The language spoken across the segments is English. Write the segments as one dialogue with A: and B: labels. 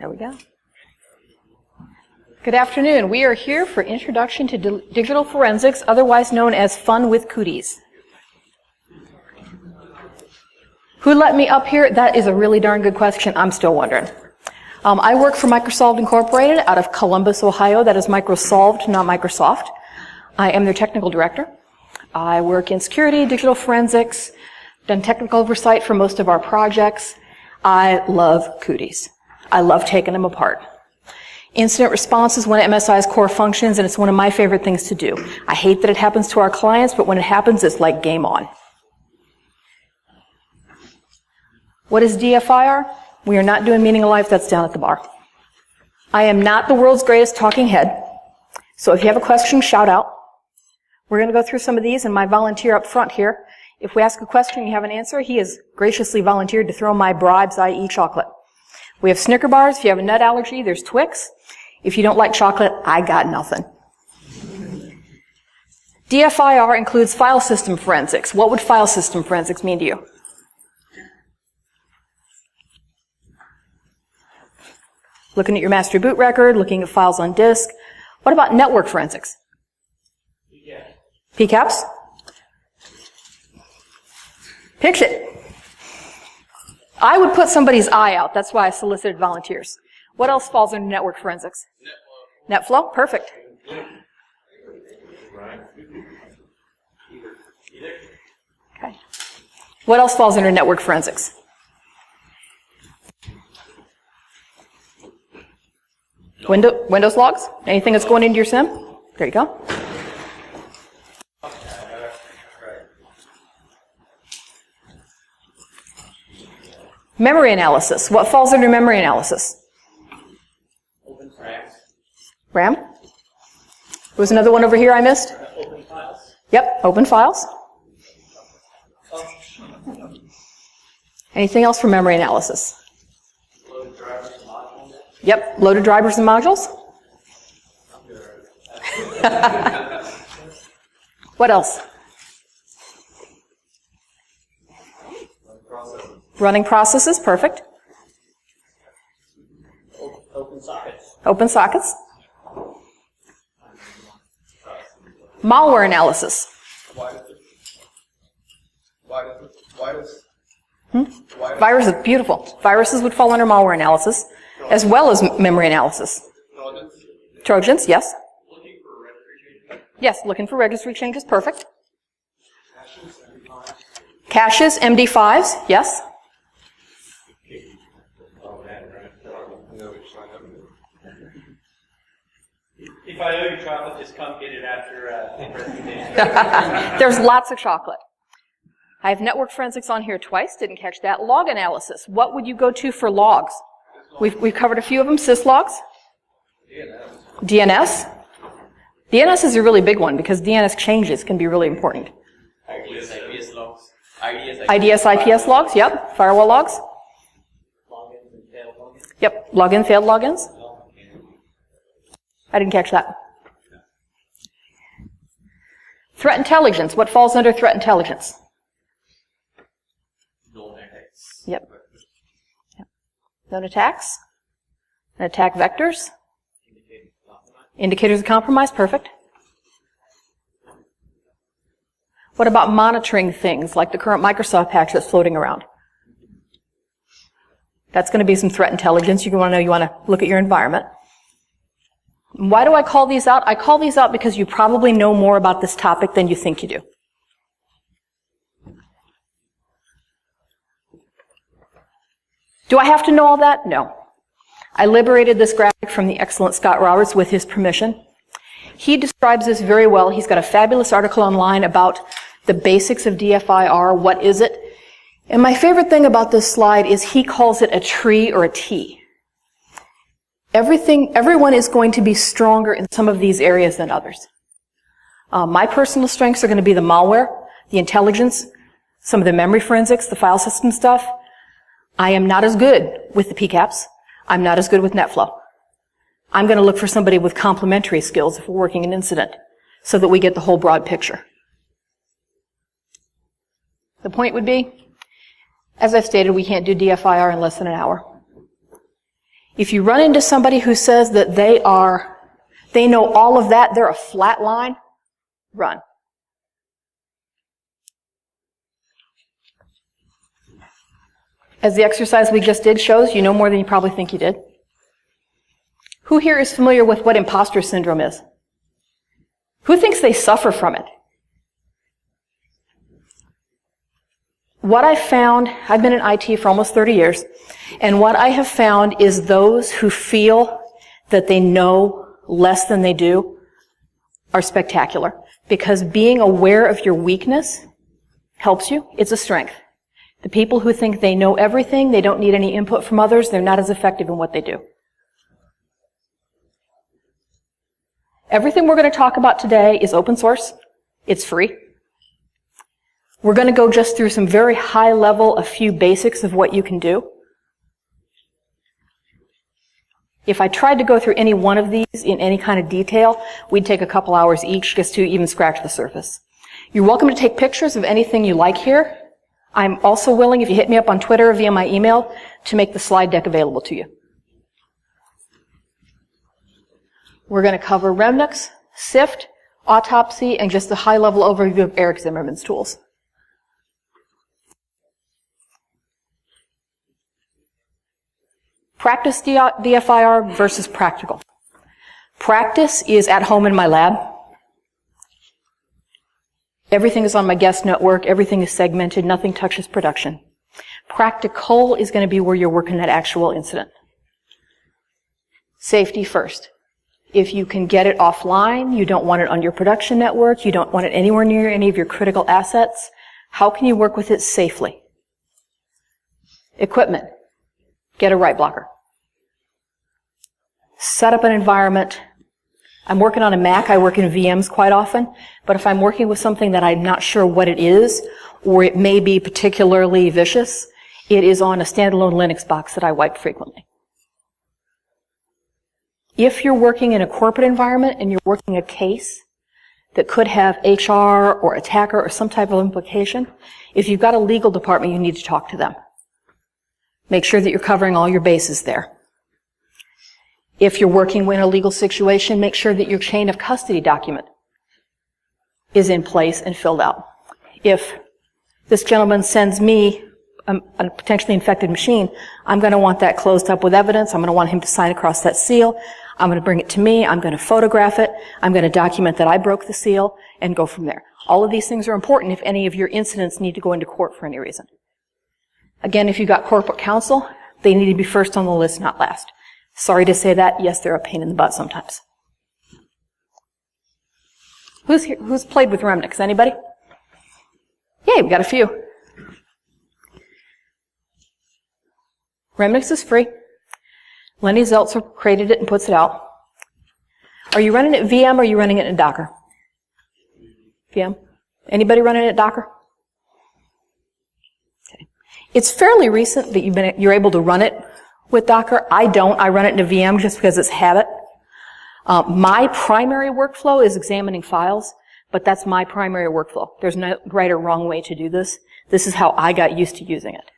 A: There we go. Good afternoon. We are here for Introduction to Digital Forensics, otherwise known as Fun with Cooties. Who let me up here? That is a really darn good question. I'm still wondering. I work for Microsolved Incorporated out of Columbus, Ohio. That is Microsolved, not Microsoft. I am their technical director. I work in security, digital forensics, done technical oversight for most of our projects. I love Cooties. I love taking them apart. Incident response is one of MSI's core functions, and it's one of my favorite things to do. I hate that it happens to our clients, but when it happens, it's like game on. What is DFIR? We are not doing Meaning of Life. That's down at the bar. I am not the world's greatest talking head, so if you have a question, shout out. We're going to go through some of these, and my volunteer up front here, if we ask a question and you have an answer, he has graciously volunteered to throw my bribes, i.e. chocolate. We have Snicker bars. If you have a nut allergy, there's Twix. If you don't like chocolate, I got nothing. DFIR includes file system forensics. What would file system forensics mean to you? Looking at your master boot record, looking at files on disk. What about network forensics? PCAPs? Pitch it. I would put somebody's eye out. That's why I solicited volunteers. What else falls under network forensics? NetFlow. Perfect. Okay. What else falls under network forensics? Windows logs? Anything that's going into your SIM? There you go. Memory analysis. What falls under memory analysis?
B: Open RAM.
A: RAM? There was another one over here I missed?
B: Open files.
A: Yep, open files. Anything else for memory analysis?
B: Loaded drivers and modules.
A: Yep, loaded drivers and modules. What else? Running processes, perfect.
B: Open sockets.
A: Open sockets. Malware analysis. Viruses, beautiful. Viruses would fall under malware analysis, as well as memory analysis. Trojans, yes. Yes, looking for registry changes, perfect. Caches, MD5s, yes.
B: If I owe you chocolate, just come get it after the presentation.
A: There's lots of chocolate. I have network forensics on here twice, didn't catch that. Log analysis, what would you go to for logs? We've covered a few of them, syslogs. DNS. DNS is a really big one because DNS changes can be really important.
B: IDS, IPS logs.
A: IDS, IPS logs, yep. Firewall logs.
B: Logins and failed logins.
A: Yep, login, failed logins. I didn't catch that. Threat intelligence. What falls under threat intelligence?
B: Known attacks.
A: Yep. Known attacks. And attack vectors. Indicators of compromise. Perfect. What about monitoring things like the current Microsoft patch that's floating around? That's going to be some threat intelligence. You want to know, you want to look at your environment. Why do I call these out? I call these out because you probably know more about this topic than you think you do. Do I have to know all that? No. I liberated this graphic from the excellent Scott Roberts with his permission. He describes this very well. He's got a fabulous article online about the basics of DFIR. What is it? And my favorite thing about this slide is he calls it a tree or a T. Everyone is going to be stronger in some of these areas than others. My personal strengths are going to be the malware, the intelligence, some of the memory forensics, the file system stuff. I am not as good with the PCAPs. I'm not as good with NetFlow. I'm going to look for somebody with complementary skills if we're working an incident so that we get the whole broad picture. The point would be, as I've stated, we can't do DFIR in less than an hour. If you run into somebody who says that they know all of that, they're a flat line, run. As the exercise we just did shows, you know more than you probably think you did. Who here is familiar with what impostor syndrome is? Who thinks they suffer from it? What I found, I've been in IT for almost 30 years, and what I have found is those who feel that they know less than they do are spectacular. Because being aware of your weakness helps you. It's a strength. The people who think they know everything, they don't need any input from others, they're not as effective in what they do. Everything we're going to talk about today is open source. It's free. We're going to go just through some very high level, a few basics of what you can do. If I tried to go through any one of these in any kind of detail, we'd take a couple hours each just to even scratch the surface. You're welcome to take pictures of anything you like here. I'm also willing, if you hit me up on Twitter or via my email, to make the slide deck available to you. We're going to cover Remnix, Sift, Autopsy, and just a high-level overview of Eric Zimmerman's tools. Practice DFIR versus practical. Practice is at home in my lab. Everything is on my guest network. Everything is segmented. Nothing touches production. Practical is going to be where you're working that actual incident. Safety first. If you can get it offline, you don't want it on your production network, you don't want it anywhere near any of your critical assets, how can you work with it safely? Equipment. Get a write blocker. Set up an environment. I'm working on a Mac, I work in VMs quite often, but if I'm working with something that I'm not sure what it is, or it may be particularly vicious, it is on a standalone Linux box that I wipe frequently. If you're working in a corporate environment and you're working a case that could have HR or attacker or some type of implication, if you've got a legal department, you need to talk to them. Make sure that you're covering all your bases there. If you're working in a legal situation, make sure that your chain of custody document is in place and filled out. If this gentleman sends me a potentially infected machine, I'm going to want that closed up with evidence. I'm going to want him to sign across that seal. I'm going to bring it to me. I'm going to photograph it. I'm going to document that I broke the seal and go from there. All of these things are important if any of your incidents need to go into court for any reason. Again, if you've got corporate counsel, they need to be first on the list, not last. Sorry to say that. Yes, they're a pain in the butt sometimes. Who's played with Remnix? Anybody? Yay, we got a few. Remnix is free. Lenny Zeltzer created it and puts it out. Are you running it VM or are you running it in Docker? VM? Anybody running it in Docker? Okay. It's fairly recent that you're able to run it with Docker. I don't. I run it in a VM just because it's habit. My primary workflow is examining files, but that's my primary workflow. There's no right or wrong way to do this. This is how I got used to using it.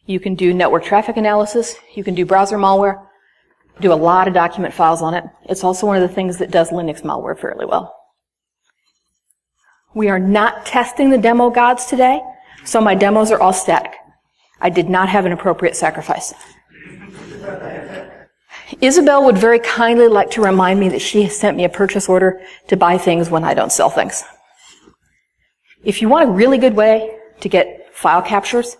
A: You can do network traffic analysis. You can do browser malware. Do a lot of document files on it. It's also one of the things that does Linux malware fairly well. We are not testing the demo gods today, so my demos are all static. I did not have an appropriate sacrifice. Isabel would very kindly like to remind me that she has sent me a purchase order to buy things when I don't sell things. If you want a really good way to get file captures,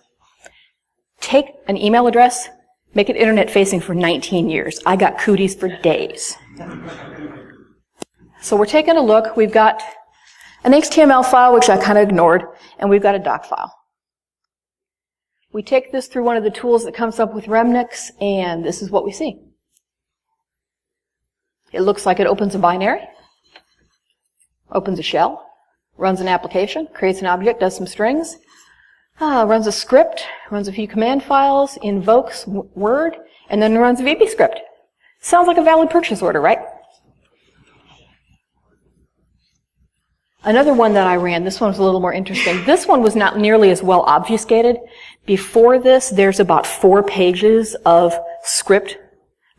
A: take an email address, make it internet facing for 19 years. I got cooties for days. So we're taking a look. We've got an HTML file, which I kind of ignored, and we've got a doc file. We take this through one of the tools that comes up with Remnix, and this is what we see. It looks like it opens a binary, opens a shell, runs an application, creates an object, does some strings, runs a script, runs a few command files, invokes Word, and then runs a VB script. Sounds like a valid purchase order, right? Another one that I ran, this one was a little more interesting. This one was not nearly as well obfuscated. Before this, there's about 4 pages of script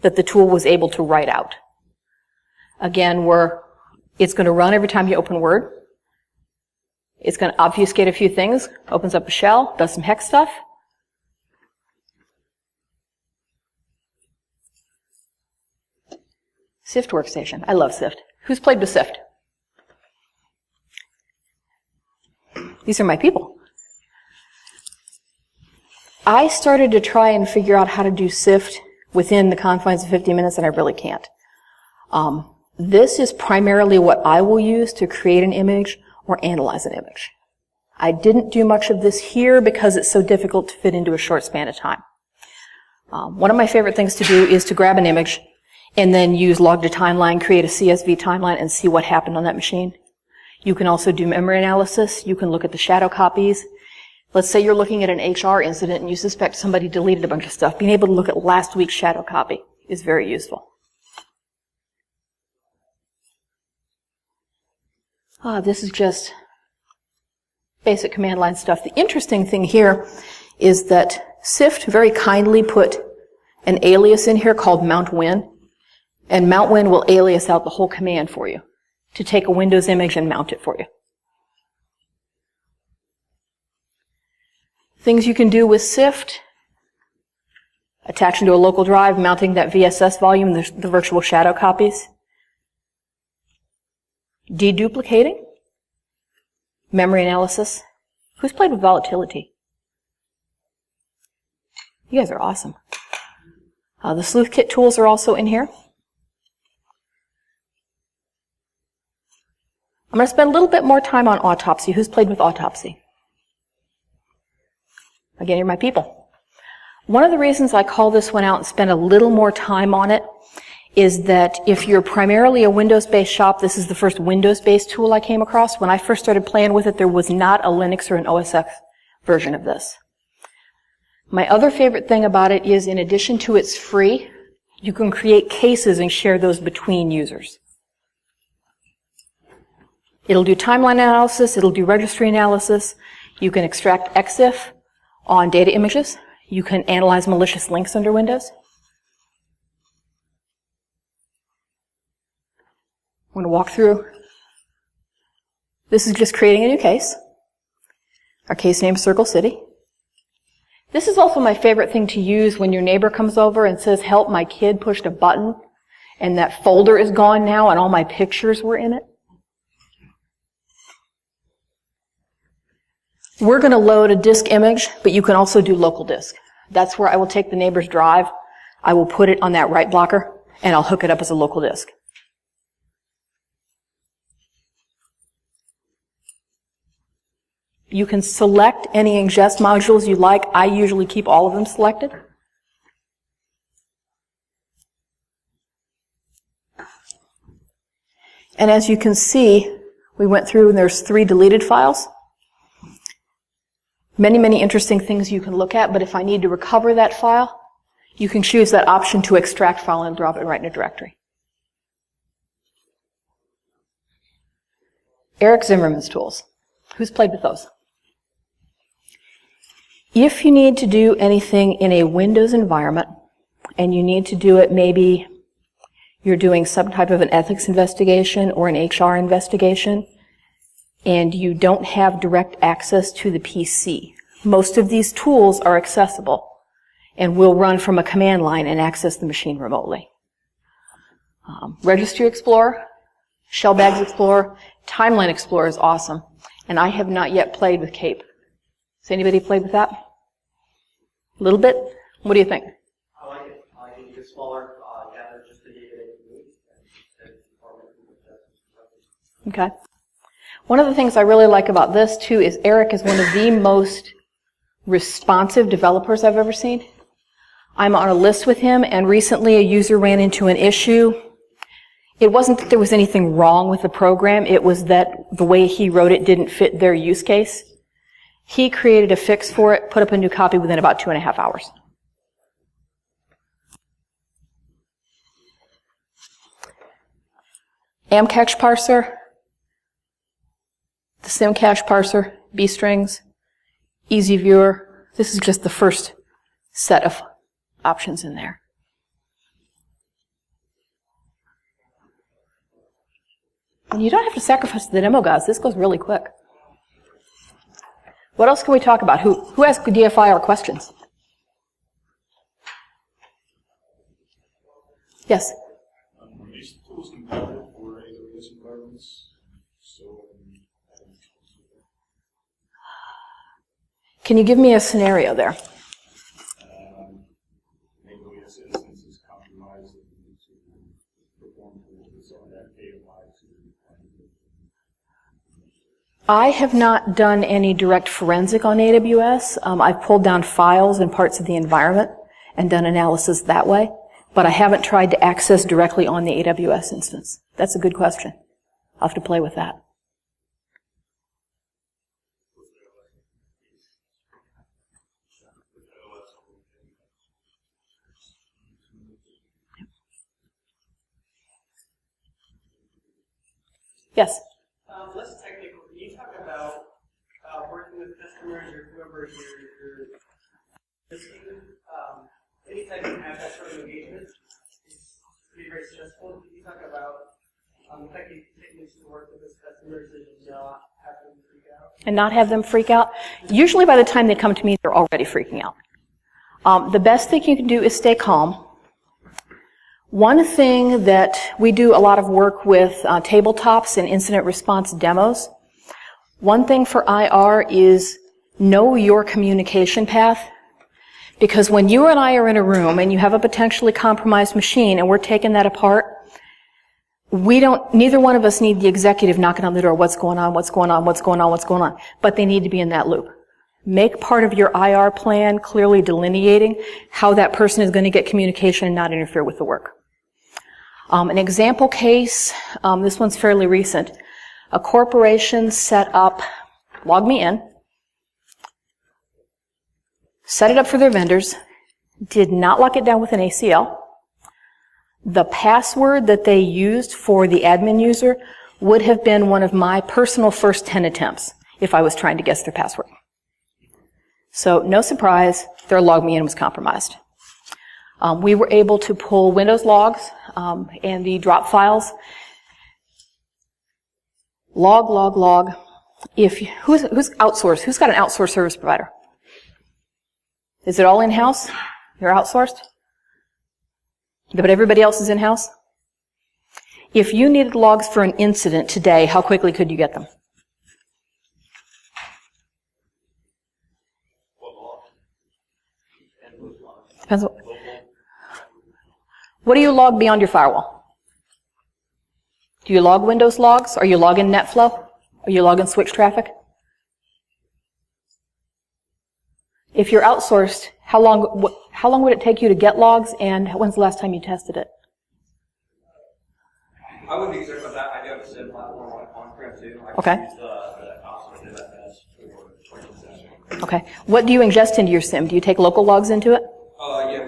A: that the tool was able to write out. Again, it's going to run every time you open Word. It's going to obfuscate a few things, opens up a shell, does some hex stuff. Sift Workstation. I love Sift. Who's played with Sift? These are my people. I started to try and figure out how to do Sift within the confines of 50 minutes, and I really can't. This is primarily what I will use to create an image or analyze an image. I didn't do much of this here because it's so difficult to fit into a short span of time. One of my favorite things to do is to grab an image and then use log to timeline, create a CSV timeline, and see what happened on that machine. You can also do memory analysis. You can look at the shadow copies. Let's say you're looking at an HR incident and you suspect somebody deleted a bunch of stuff. Being able to look at last week's shadow copy is very useful. This is just basic command line stuff. The interesting thing here is that Sift very kindly put an alias in here called mount win, and mount win will alias out the whole command for you to take a Windows image and mount it for you. Things you can do with Sift: attaching to a local drive, mounting that VSS volume, the virtual shadow copies, deduplicating, memory analysis. Who's played with volatility? You guys are awesome. The sleuthkit tools are also in here. I'm going to spend a little bit more time on autopsy. Who's played with autopsy? Again, you're my people. One of the reasons I call this one out and spend a little more time on it is that if you're primarily a Windows-based shop, this is the first Windows-based tool I came across. When I first started playing with it, there was not a Linux or an OS X version of this. My other favorite thing about it is, in addition to it's free, you can create cases and share those between users. It'll do timeline analysis, it'll do registry analysis, you can extract EXIF on data images, you can analyze malicious links under Windows. I'm going to walk through. This is just creating a new case. Our case name is Circle City. This is also my favorite thing to use when your neighbor comes over and says, "Help, my kid pushed a button and that folder is gone now and all my pictures were in it." We're going to load a disk image, but you can also do local disk. That's where I will take the neighbor's drive, I will put it on that write blocker, and I'll hook it up as a local disk. You can select any ingest modules you like. I usually keep all of them selected. And as you can see, we went through and there's 3 deleted files. Many, many interesting things you can look at, but if I need to recover that file, you can choose that option to extract file and drop it right in a directory. Eric Zimmerman's tools. Who's played with those? If you need to do anything in a Windows environment, and you need to do it, maybe you're doing some type of an ethics investigation or an HR investigation, and you don't have direct access to the PC. Most of these tools are accessible and will run from a command line and access the machine remotely. Registry Explorer, Shellbags Explorer, Timeline Explorer is awesome, and I have not yet played with Cape. Has anybody played with that? A little bit? What do you think?
B: I like it. I like it. It's smaller, gather just the data that you need.
A: Okay. One of the things I really like about this, too, is Eric is one of the most responsive developers I've ever seen. I'm on a list with him, and recently a user ran into an issue. It wasn't that there was anything wrong with the program, it was that the way he wrote it didn't fit their use case. He created a fix for it, put up a new copy within about 2.5 hours. Amcache parser, the Simcache parser, bstrings, easy viewer. This is just the first set of options in there. And you don't have to sacrifice the demo, guys. This goes really quick. What else can we talk about? Who has DFIR questions? Yes?
C: Are these tools compatible for AWS environments?
A: Can you give me a scenario there?
C: AWS instance is compromised and you need to perform tools on that data line.
A: I have not done any direct forensic on AWS. I've pulled down files and parts of the environment and done analysis that way, but I haven't tried to access directly on the AWS instance. That's a good question. I'll have to play with that. Yes?
B: Less technical. Can you talk about working with customers or whoever you're listening? Anytime you have that sort of engagement, it's pretty very stressful. Can you talk about effective techniques to work with those customers and not have them freak out?
A: And not have them freak out? Usually by the time they come to me, they're already freaking out. The best thing you can do is stay calm. One thing that we do a lot of work with tabletops and incident response demos. One thing for IR is know your communication path. Because when you and I are in a room and you have a potentially compromised machine and we're taking that apart, neither one of us need the executive knocking on the door, what's going on, what's going on, what's going on, what's going on. But they need to be in that loop. Make part of your IR plan clearly delineating how that person is going to get communication and not interfere with the work. An example case, this one's fairly recent. A corporation set up LogMeIn, set it up for their vendors, did not lock it down with an ACL. The password that they used for the admin user would have been one of my personal first 10 attempts if I was trying to guess their password. So no surprise, their LogMeIn was compromised. We were able to pull Windows logs and the drop files. Log. Who's outsourced? Who's got an outsourced service provider? Is it all in-house? You're outsourced? But everybody else is in-house? If you needed logs for an incident today, how quickly could you get them? Depends what do you log beyond your firewall? Do you log Windows logs? Are you logging NetFlow? Are you logging switch traffic? If you're outsourced, how long would it take you to get logs, and when's the last time you tested it?
D: I wouldn't be certain about that. I do have a SIM platform on-prem too. I
A: Okay.
D: use the outsourced MFS for 20%.
A: Okay. What do you ingest into your SIM? Do you take local logs into it?
D: Yeah,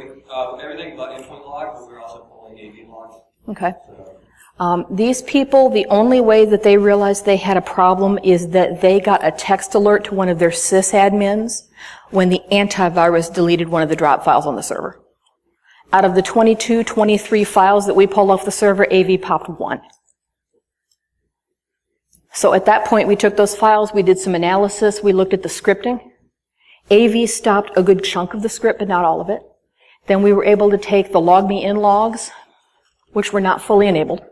D: everything but endpoint logs, but we're also pulling AV logs.
A: Okay. These people, the only way that they realized they had a problem is that they got a text alert to one of their sysadmins when the antivirus deleted one of the drop files on the server. Out of the 22, 23 files that we pulled off the server, AV popped one. So at that point, we took those files, we did some analysis, we looked at the scripting. AV stopped a good chunk of the script, but not all of it. Then we were able to take the LogMeIn logs, which were not fully enabled.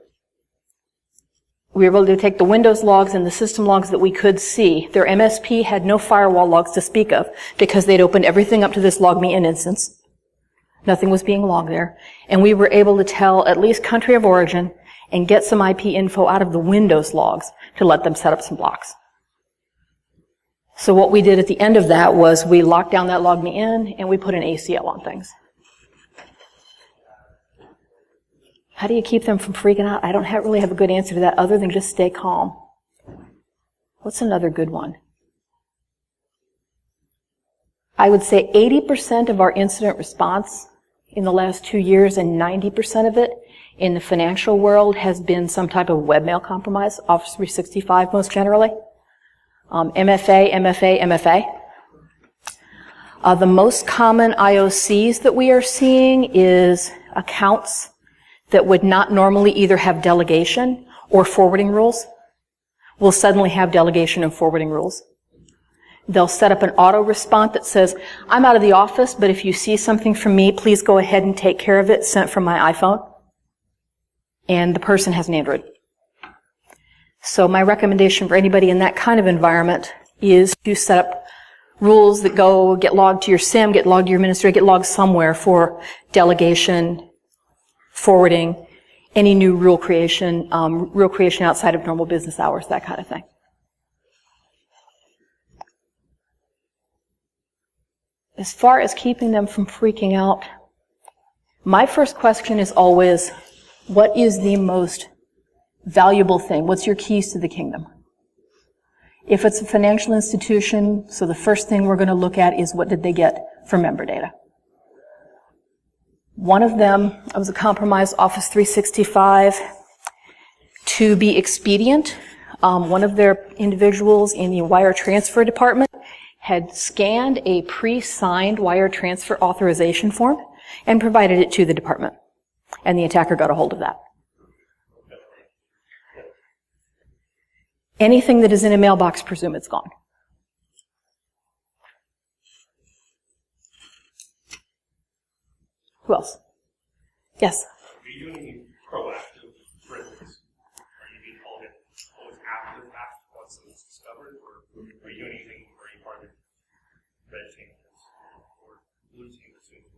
A: We were able to take the Windows logs and the system logs that we could see. Their MSP had no firewall logs to speak of because they'd opened everything up to this LogMeIn instance. Nothing was being logged there. And we were able to tell at least country of origin and get some IP info out of the Windows logs to let them set up some blocks. So what we did at the end of that was we locked down that LogMeIn and we put an ACL on things. How do you keep them from freaking out? I don't really have a good answer to that other than just stay calm. What's another good one? I would say 80% of our incident response in the last 2 years and 90% of it in the financial world has been some type of webmail compromise, Office 365 most generally. MFA. The most common IOCs that we are seeing is accounts that would not normally either have delegation or forwarding rules will suddenly have delegation and forwarding rules. They'll set up an auto response that says, I'm out of the office, but if you see something from me, please go ahead and take care of it, sent from my iPhone. And the person has an Android. So my recommendation for anybody in that kind of environment is to set up rules that go get logged to your SIM, get logged to your administrator, get logged somewhere for delegation, forwarding, any new rule creation outside of normal business hours, that kind of thing. As far as keeping them from freaking out, my first question is always, what is the most valuable thing? What's your keys to the kingdom? If it's a financial institution, so the first thing we're going to look at is what did they get for member data. One of them was a compromised Office 365 to be expedient. One of their individuals in the wire transfer department had scanned a pre-signed wire transfer authorization form and provided it to the department. And the attacker got a hold of that. Anything that is in a mailbox, presume it's gone. Who else? Yes?
C: Are you doing any proactive forensics? Are you being called in always after the fact once it's discovered? Or are you doing anything, or are you part of the red team or blue team that's doing the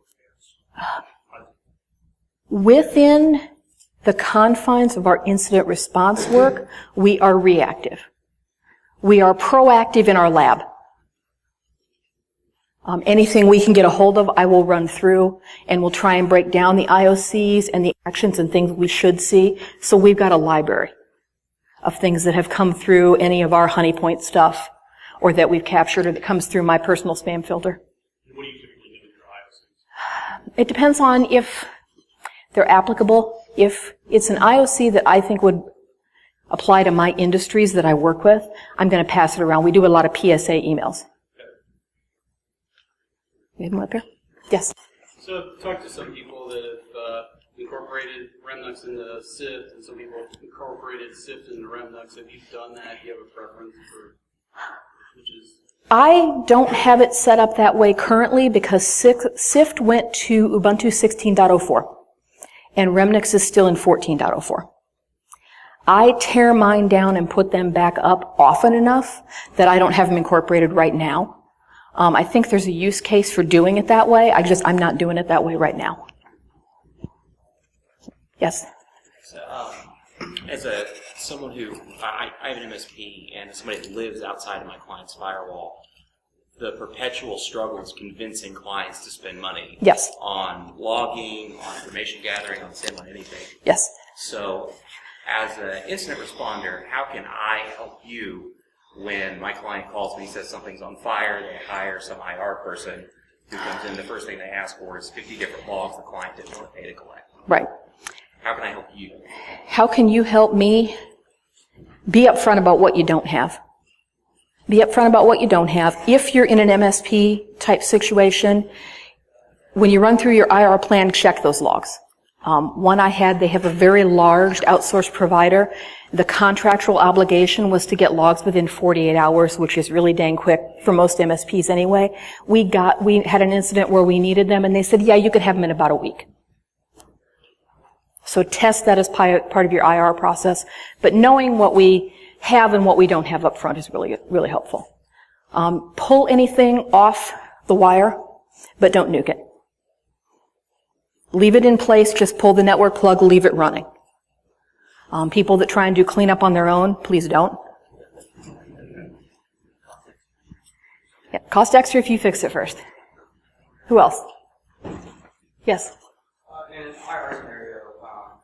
A: Within the confines of our incident response work, we are reactive. We are proactive in our lab. Anything we can get a hold of, I will run through, and we'll try and break down the IOCs and the actions and things we should see. So we've got a library of things that have come through any of our honeypoint stuff, or that we've captured, or that comes through my personal spam filter.
C: What do you typically do with your IOCs?
A: It depends on if they're applicable. If it's an IOC that I think would apply to my industries that I work with, I'm going to pass it around. We do a lot of PSA emails. We have one up here? Yes.
E: So I've talked to some people that have incorporated Remnux into Sift, and some people have incorporated Sift into Remnux. Have you done that? Do you have a preference for which is?
A: I don't have it set up that way currently because Sift went to Ubuntu 16.04 and Remnux is still in 14.04. I tear mine down and put them back up often enough that I don't have them incorporated right now. I think there's a use case for doing it that way. I'm not doing it that way right now. Yes?
F: So, as someone who, I have an MSP and somebody who lives outside of my client's firewall, the perpetual struggle is convincing clients to spend money.
A: Yes.
F: On logging, on information gathering, on SIM, on anything.
A: Yes.
F: So, as an incident responder, how can I help you when my client calls me and says something's on fire, they hire some IR person who comes in, the first thing they ask for is 50 different logs the client didn't want to pay to collect.
A: Right.
F: How can I help you?
A: How can you help me? Be upfront about what you don't have. Be upfront about what you don't have. If you're in an MSP type situation, when you run through your IR plan, check those logs. One I had, they have a very large outsourced provider. The contractual obligation was to get logs within 48 hours, which is really dang quick for most MSPs anyway. We had an incident where we needed them, and they said, yeah, you could have them in about a week. So test that as part of your IR process. But knowing what we have and what we don't have up front is really, really helpful. Pull anything off the wire, but don't nuke it. Leave it in place, just pull the network plug, leave it running. People that try and do cleanup on their own, please don't. Yeah, cost extra if you fix it first. Who else? Yes?
D: In an IR scenario,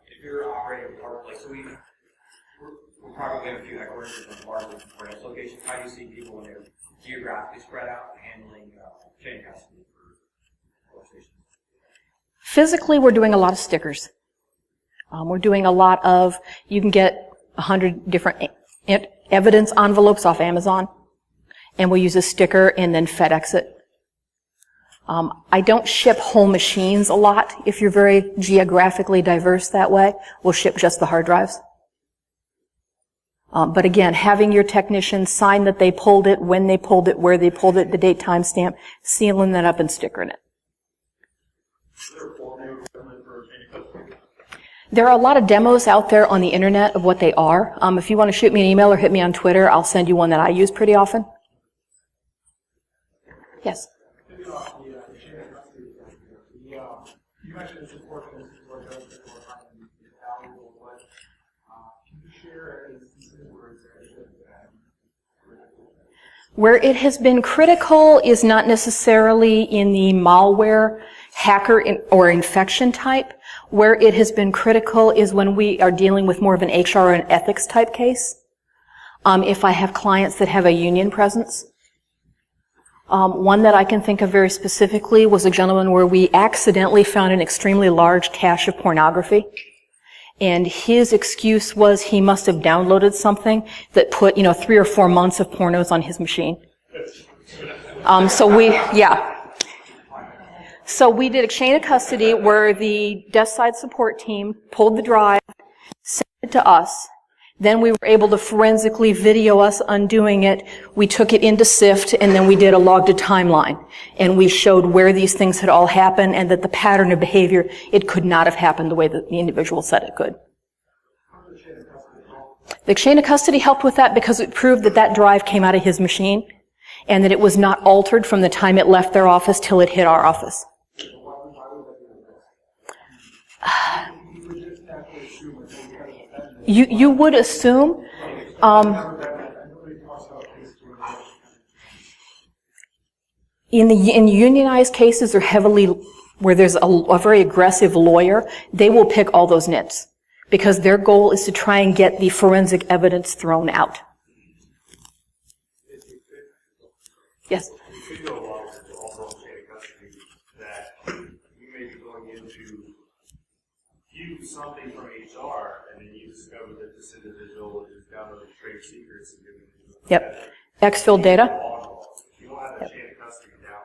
D: if you're operating a part, like, so we probably have a few networks in different parts of different locations. How do you see people when they're geographically spread out handling chain of custody for workstations?
A: Physically, we're doing a lot of stickers. We're doing a lot of, you can get 100 different evidence envelopes off Amazon, and we'll use a sticker and then FedEx it. I don't ship whole machines a lot. If you're very geographically diverse that way, we'll ship just the hard drives. But again, having your technician sign that they pulled it, when they pulled it, where they pulled it, the date timestamp, sealing that up and stickering it. There are a lot of demos out there on the internet of what they are. If you want to shoot me an email or hit me on Twitter, I'll send you one that I use pretty often. Yes?
B: You mentioned it's important for those that are finding it valuable, but can you share instances where it's
A: where it has been critical is not necessarily in the malware, hacker, or infection type. Where it has been critical is when we are dealing with more of an HR or an ethics type case. If I have clients that have a union presence. One that I can think of very specifically was a gentleman where we accidentally found an extremely large cache of pornography. And his excuse was he must have downloaded something that put, 3 or 4 months of pornos on his machine. So we did a chain of custody where the desk side support team pulled the drive, sent it to us. Then we were able to forensically video us undoing it. We took it into Sift, and then we did a logged timeline. And we showed where these things had all happened and that the pattern of behavior, it could not have happened the way that the individual said it could. The chain of custody helped with that because it proved that that drive came out of his machine and that it was not altered from the time it left their office till it hit our office. You would assume, in unionized cases or heavily, where there's a very aggressive lawyer, they will pick all those nits because their goal is to try and get the forensic evidence thrown out. Yes?
C: You could go along with the overall chain of custody that you may be going into use something from HR and then you discover that this individual is downloading trade secrets and giving them.
A: Yep. Exfilled data.
C: You don't have that chain of custody now.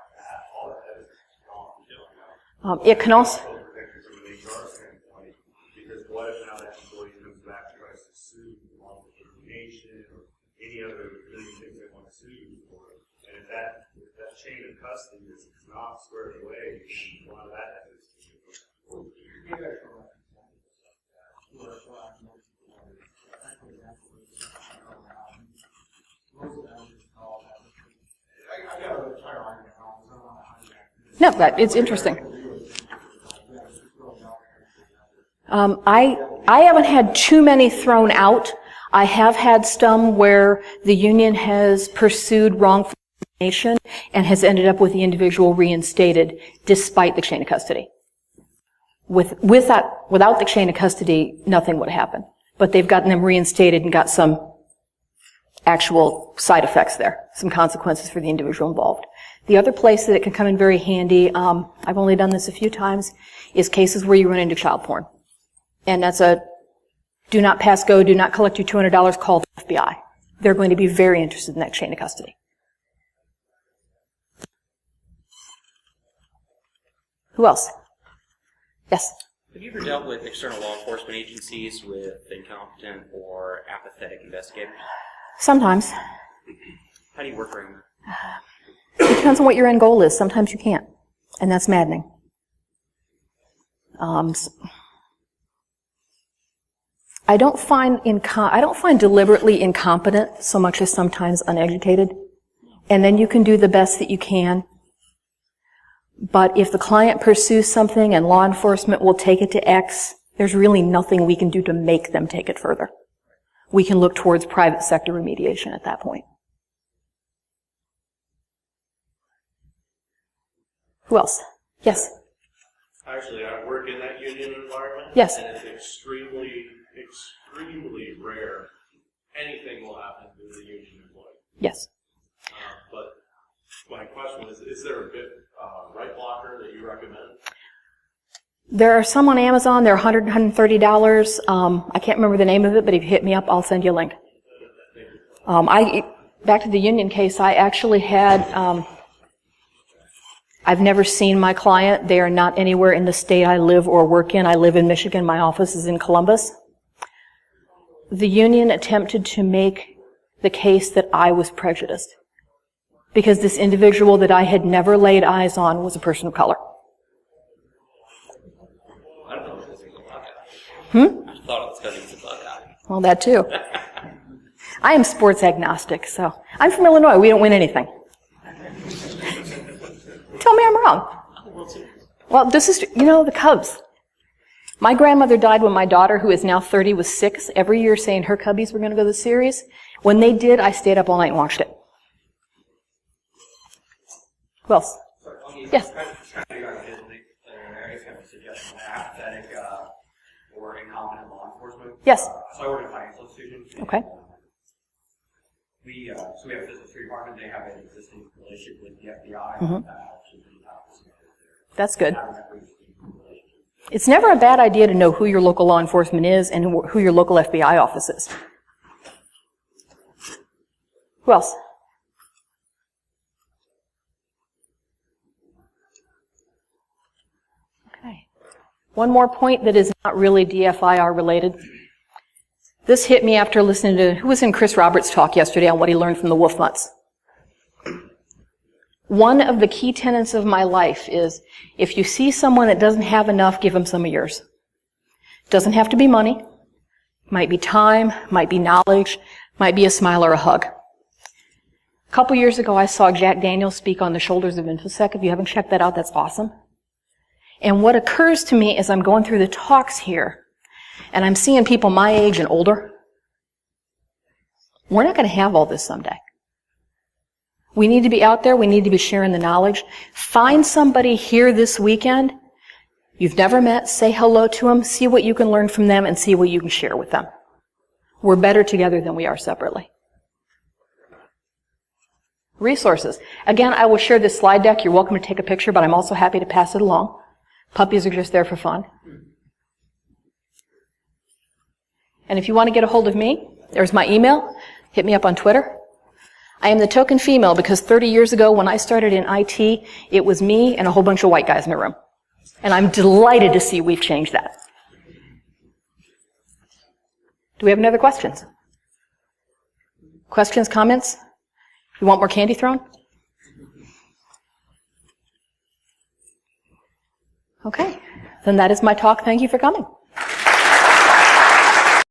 C: All that evidence is gone.
A: It can also.
C: Protected from an HR standpoint, because what if now that employee comes back and tries to sue on information or any other things they want to sue for? And if that chain of custody is not squared away, a lot of that evidence is going to
A: No, it's interesting. I haven't had too many thrown out. I have had some where the union has pursued wrongful termination and has ended up with the individual reinstated despite the chain of custody. Without the chain of custody, nothing would happen. But they've gotten them reinstated and got some actual side effects there, some consequences for the individual involved. The other place that it can come in very handy, I've only done this a few times, is cases where you run into child porn. And that's a do not pass go, do not collect your $200, call the FBI. They're going to be very interested in that chain of custody. Who else? Yes?
F: Have you ever dealt with external law enforcement agencies with incompetent or apathetic investigators?
A: Sometimes.
F: How do you work around that?
A: It depends on what your end goal is. Sometimes you can't. And that's maddening. I don't find deliberately incompetent so much as sometimes uneducated. And then you can do the best that you can. But if the client pursues something and law enforcement will take it to X, there's really nothing we can do to make them take it further. We can look towards private sector remediation at that point. Who else? Yes?
G: Actually, I work in that union environment.
A: Yes.
G: And it's extremely rare anything will happen to the union employee.
A: Yes.
G: But my question is there a bit right blocker that you recommend?
A: There are some on Amazon. They're $100, $130. I can't remember the name of it, but if you hit me up, I'll send you a link. Back to the union case, I actually had, I've never seen my client. They are not anywhere in the state I live or work in. I live in Michigan. My office is in Columbus. the union attempted to make the case that I was prejudiced because this individual that I had never laid eyes on was a person of color.
H: I don't know if this is a black guy.
A: Hmm?
H: I thought it was because he was a black guy.
A: Well, that too. I am sports agnostic, so I'm from Illinois. We don't win anything. Tell me I'm wrong. Well, this is, the Cubs. My grandmother died when my daughter, who is now 30, was 6, every year saying her Cubbies were going to go to the series. When they did, I stayed up all night and watched it. Who else? Yes.
D: Trying to figure out I guess kind of a suggestion, apathetic or incompetent law enforcement.
A: Yes.
D: So I work in a financial institution.
A: Okay.
D: We have a business department. They have an existing relationship with the FBI.
A: Mm-hmm. That's good. It's never a bad idea to know who your local law enforcement is and who your local FBI office is. Who else? Okay. One more point that is not really DFIR related. This hit me after listening to, who was in Chris Roberts' talk yesterday on what he learned from the wolf months. One of the key tenets of my life is, if you see someone that doesn't have enough, give them some of yours. Doesn't have to be money. Might be time, might be knowledge, might be a smile or a hug. A couple years ago, I saw Jack Daniels speak on the shoulders of InfoSec. If you haven't checked that out, that's awesome. And what occurs to me as I'm going through the talks here, and I'm seeing people my age and older, we're not going to have all this someday. We need to be out there. We need to be sharing the knowledge. Find somebody here this weekend you've never met. Say hello to them. See what you can learn from them and see what you can share with them. We're better together than we are separately. Resources. Again, I will share this slide deck. You're welcome to take a picture, but I'm also happy to pass it along. Puppies are just there for fun. And if you want to get a hold of me, there's my email. Hit me up on Twitter. I am the token female because 30 years ago when I started in IT, it was me and a whole bunch of white guys in the room. And I'm delighted to see we've changed that. Do we have any other questions? Questions, comments? You want more candy thrown? Okay. Then that is my talk. Thank you for coming.